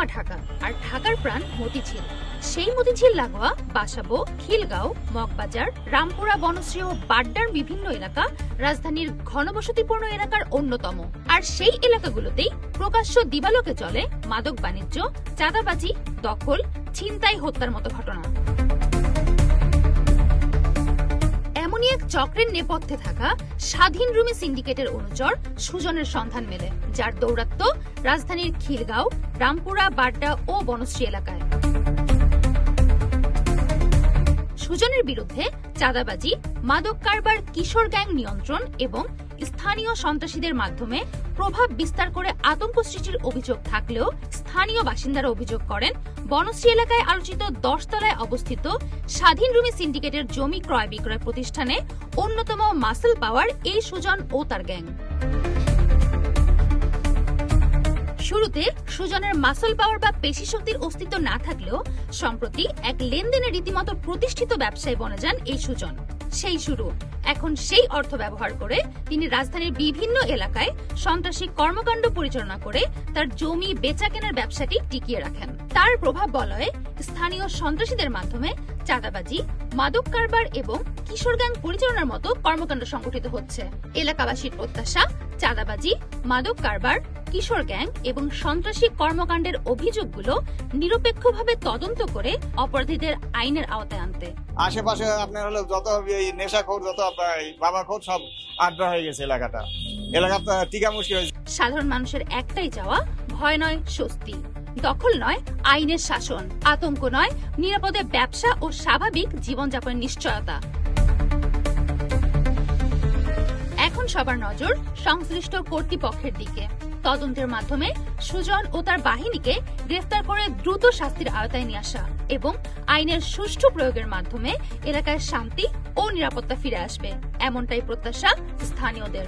মা ঢাকা, আর ঢাকার প্রাণ মতিঝিল। সেই মতিঝিল লাগোয়া বাসাবো, খিলগাঁও, মগবাজার, রামপুরা, বনশ্রী ও বাড্ডার বিভিন্ন এলাকা রাজধানীর ঘনবসতিপূর্ণ এলাকার অন্যতম। আর সেই এলাকাগুলোতেই প্রকাশ্য দিবালোকে চলে মাদক বাণিজ্য, চাঁদাবাজি, দখল, ছিনতাই, হত্যার মতো ঘটনা। এমনই এক চক্রের নেপথ্যে থাকা স্বাধীন রুমি সিন্ডিকেটের অনুচর সুজনের সন্ধান মেলে, যার দৌরাত্ম্য রাজধানীর খিলগাঁও, রামপুরা, বাড্ডা ও বনশ্রী এলাকায়। সুজনের বিরুদ্ধে চাঁদাবাজি, মাদক কারবার, কিশোর গ্যাং নিয়ন্ত্রণ এবং স্থানীয় সন্ত্রাসীদের মাধ্যমে প্রভাব বিস্তার করে আতঙ্ক সৃষ্টির অভিযোগ থাকলেও স্থানীয় বাসিন্দারা অভিযোগ করেন বনশ্রী এলাকায় আলোচিত 10 তলায় অবস্থিত স্বাধীন রুমি সিন্ডিকেটের জমি ক্রয় বিক্রয় প্রতিষ্ঠানে অন্যতম মাসল পাওয়ার এই সুজন ও তার গ্যাং। শুরুতে সুজনের মাসল পাওয়ার বা পেশি শক্তির অস্তিত্ব না থাকলেও সম্প্রতি এক লেনদেনে রীতিমতো প্রতিষ্ঠিত ব্যবসায়ী বনে যান এই সুজন। সেই শুরু। এখন সেই অর্থ ব্যবহার করে তিনি রাজধানীর বিভিন্ন এলাকায় সন্ত্রাসী কর্মকাণ্ড পরিচালনা করে তার জমি বেচা কেনার ব্যবসাটি টিকিয়ে রাখেন। তার প্রভাব বলয়ে স্থানীয় সন্ত্রাসীদের মাধ্যমে চাঁদাবাজি, মাদক কারবার এবং কিশোর গ্যাং পরিচালনার মতো কর্মকাণ্ড সংগঠিত হচ্ছে। এলাকাবাসীর প্রত্যাশা, চাঁদাবাজি, মাদক কারবার, কিশোর গ্যাং এবং সন্ত্রাসী কর্মকাণ্ডের অভিযোগগুলো নিরপেক্ষভাবে তদন্ত করে অপরাধীদের আইনের আওতায় আনতে। আশেপাশে আপনার হলো যত নেশাখোর, যত বাবাখোর সব আড্ডা হয়ে গেছে এলাকাটা টিকা মুশকিল হয়েছে। সাধারণ মানুষের একটাই চাওয়া, ভয় নয় স্বস্তি, দখল নয় আইনের শাসন, আতঙ্ক নয় নিরাপদে ব্যবসা ও স্বাভাবিক জীবনযাপনের নিশ্চয়তা। এখন সবার নজর সংশ্লিষ্ট কর্তৃপক্ষের দিকে। তদন্তের মাধ্যমে সুজন ও তার বাহিনীকে গ্রেফতার করে দ্রুত শাস্তির আওতায় নিয়ে আসা এবং আইনের সুষ্ঠু প্রয়োগের মাধ্যমে এলাকায় শান্তি ও নিরাপত্তা ফিরে আসবে, এমনটাই প্রত্যাশা স্থানীয়দের।